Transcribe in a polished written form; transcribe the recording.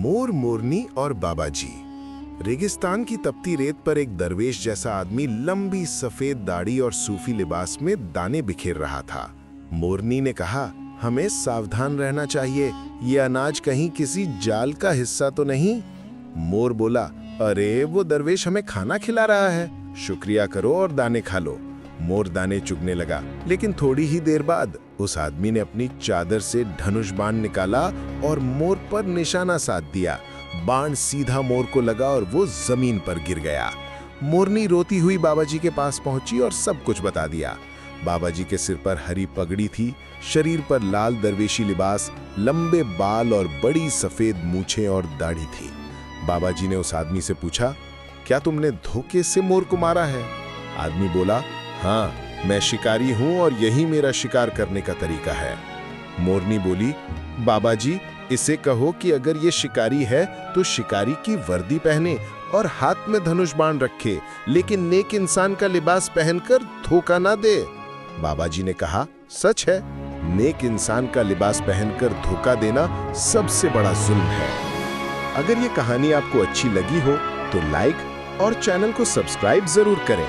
मोर, मोरनी और बाबा जी। रेगिस्तान की तपती रेत पर एक दरवेश जैसा आदमी लंबी सफेद दाढ़ी और सूफी लिबास में दाने बिखेर रहा था। मोरनी ने कहा, हमें सावधान रहना चाहिए, ये अनाज कहीं किसी जाल का हिस्सा तो नहीं। मोर बोला, अरे वो दरवेश हमें खाना खिला रहा है, शुक्रिया करो और दाने खा लो। मोर दाने चुगने लगा, लेकिन थोड़ी ही देर बाद उस आदमी ने अपनी चादर से धनुष बाण निकाला और मोर पर निशाना साध दिया। बाण सीधा मोर को लगा और वो जमीन पर गिर गया। मोरनी रोती हुई बाबाजी के पास पहुंची और सब कुछ बता दिया। बाबाजी के सिर पर हरी पगड़ी थी, शरीर पर लाल दरवेशी लिबास, लंबे बाल और बड़ी सफेद मूछें और दाढ़ी थी। बाबाजी ने उस आदमी से पूछा, क्या तुमने धोखे से मोर को मारा है? आदमी बोला, हाँ, मैं शिकारी हूं और यही मेरा शिकार करने का तरीका है। मोरनी बोली, बाबाजी, इसे कहो कि अगर ये शिकारी है तो शिकारी की वर्दी पहने और हाथ में धनुष बाण रखे, लेकिन नेक इंसान का लिबास पहनकर धोखा ना दे। बाबाजी ने कहा, सच है, नेक इंसान का लिबास पहनकर धोखा देना सबसे बड़ा जुल्म है। अगर ये कहानी आपको अच्छी लगी हो तो लाइक और चैनल को सब्सक्राइब जरूर करें।